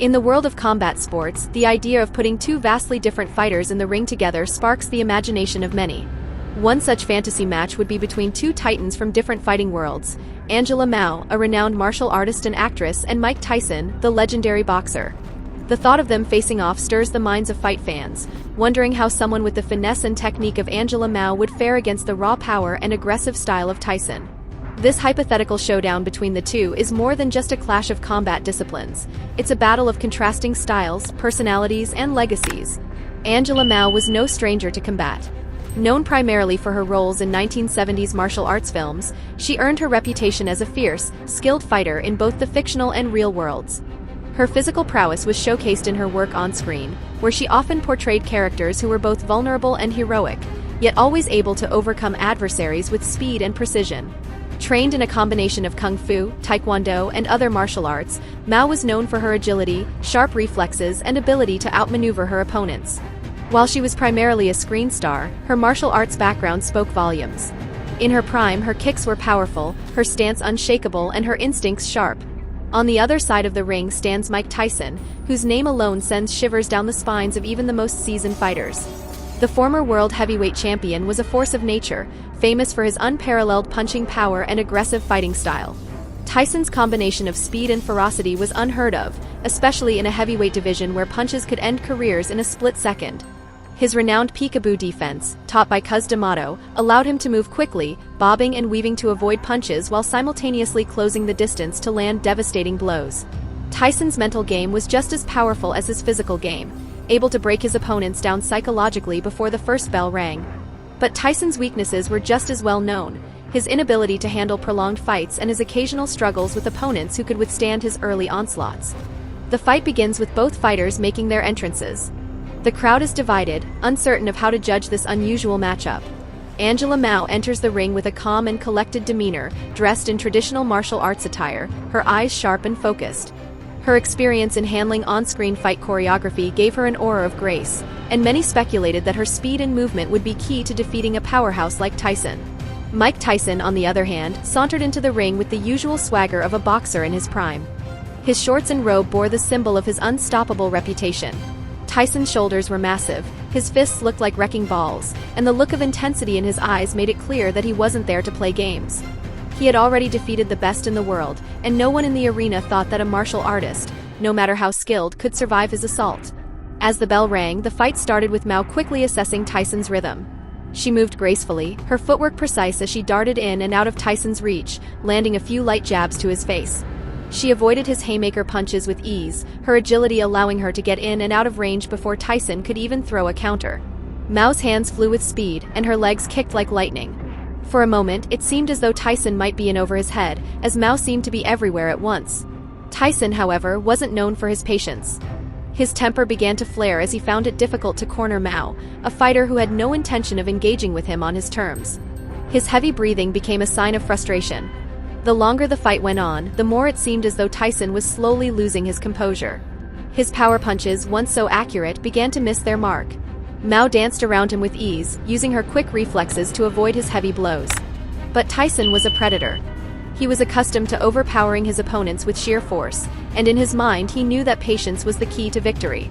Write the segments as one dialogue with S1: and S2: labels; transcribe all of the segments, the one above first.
S1: In the world of combat sports, the idea of putting two vastly different fighters in the ring together sparks the imagination of many. One such fantasy match would be between two titans from different fighting worlds, Angela Mao, a renowned martial artist and actress, and Mike Tyson, the legendary boxer. The thought of them facing off stirs the minds of fight fans, wondering how someone with the finesse and technique of Angela Mao would fare against the raw power and aggressive style of Tyson. This hypothetical showdown between the two is more than just a clash of combat disciplines. It's a battle of contrasting styles, personalities, and legacies. Angela Mao was no stranger to combat. Known primarily for her roles in 1970s martial arts films, she earned her reputation as a fierce, skilled fighter in both the fictional and real worlds. Her physical prowess was showcased in her work on screen, where she often portrayed characters who were both vulnerable and heroic, yet always able to overcome adversaries with speed and precision. Trained in a combination of kung fu, taekwondo, and other martial arts, Mao was known for her agility, sharp reflexes, and ability to outmaneuver her opponents. While she was primarily a screen star, her martial arts background spoke volumes. In her prime, her kicks were powerful, her stance unshakable, and her instincts sharp. On the other side of the ring stands Mike Tyson, whose name alone sends shivers down the spines of even the most seasoned fighters. The former world heavyweight champion was a force of nature, famous for his unparalleled punching power and aggressive fighting style. Tyson's combination of speed and ferocity was unheard of, especially in a heavyweight division where punches could end careers in a split second. His renowned peekaboo defense, taught by Cus D'Amato, allowed him to move quickly, bobbing and weaving to avoid punches while simultaneously closing the distance to land devastating blows. Tyson's mental game was just as powerful as his physical game, able to break his opponents down psychologically before the first bell rang. But Tyson's weaknesses were just as well known: his inability to handle prolonged fights and his occasional struggles with opponents who could withstand his early onslaughts. The fight begins with both fighters making their entrances. The crowd is divided, uncertain of how to judge this unusual matchup. Angela Mao enters the ring with a calm and collected demeanor, dressed in traditional martial arts attire, her eyes sharp and focused. Her experience in handling on-screen fight choreography gave her an aura of grace, and many speculated that her speed and movement would be key to defeating a powerhouse like Tyson. Mike Tyson, on the other hand, sauntered into the ring with the usual swagger of a boxer in his prime. His shorts and robe bore the symbol of his unstoppable reputation. Tyson's shoulders were massive, his fists looked like wrecking balls, and the look of intensity in his eyes made it clear that he wasn't there to play games. He had already defeated the best in the world, and no one in the arena thought that a martial artist, no matter how skilled, could survive his assault. As the bell rang, the fight started with Mao quickly assessing Tyson's rhythm. She moved gracefully, her footwork precise as she darted in and out of Tyson's reach, landing a few light jabs to his face. She avoided his haymaker punches with ease, her agility allowing her to get in and out of range before Tyson could even throw a counter. Mao's hands flew with speed, and her legs kicked like lightning. For a moment, it seemed as though Tyson might be in over his head, as Mao seemed to be everywhere at once. Tyson, however, wasn't known for his patience. His temper began to flare as he found it difficult to corner Mao, a fighter who had no intention of engaging with him on his terms. His heavy breathing became a sign of frustration. The longer the fight went on, the more it seemed as though Tyson was slowly losing his composure. His power punches, once so accurate, began to miss their mark. Mao danced around him with ease, using her quick reflexes to avoid his heavy blows. But Tyson was a predator. He was accustomed to overpowering his opponents with sheer force, and in his mind he knew that patience was the key to victory.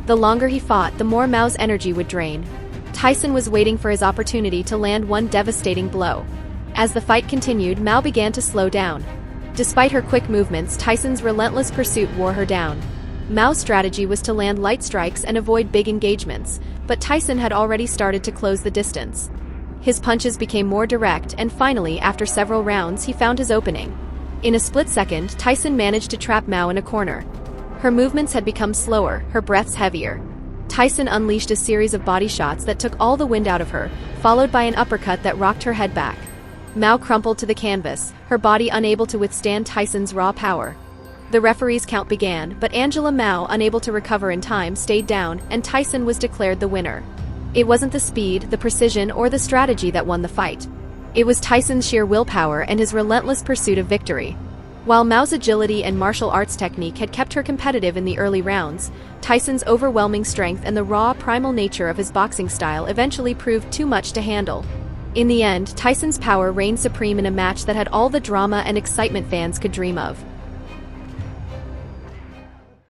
S1: The longer he fought, the more Mao's energy would drain. Tyson was waiting for his opportunity to land one devastating blow. As the fight continued, Mao began to slow down. Despite her quick movements, Tyson's relentless pursuit wore her down. Mao's strategy was to land light strikes and avoid big engagements, but Tyson had already started to close the distance. His punches became more direct, and finally, after several rounds, he found his opening. In a split second, Tyson managed to trap Mao in a corner. Her movements had become slower, her breaths heavier. Tyson unleashed a series of body shots that took all the wind out of her, followed by an uppercut that rocked her head back. Mao crumpled to the canvas, her body unable to withstand Tyson's raw power. The referee's count began, but Angela Mao, unable to recover in time, stayed down, and Tyson was declared the winner. It wasn't the speed, the precision, or the strategy that won the fight. It was Tyson's sheer willpower and his relentless pursuit of victory. While Mao's agility and martial arts technique had kept her competitive in the early rounds, Tyson's overwhelming strength and the raw, primal nature of his boxing style eventually proved too much to handle. In the end, Tyson's power reigned supreme in a match that had all the drama and excitement fans could dream of.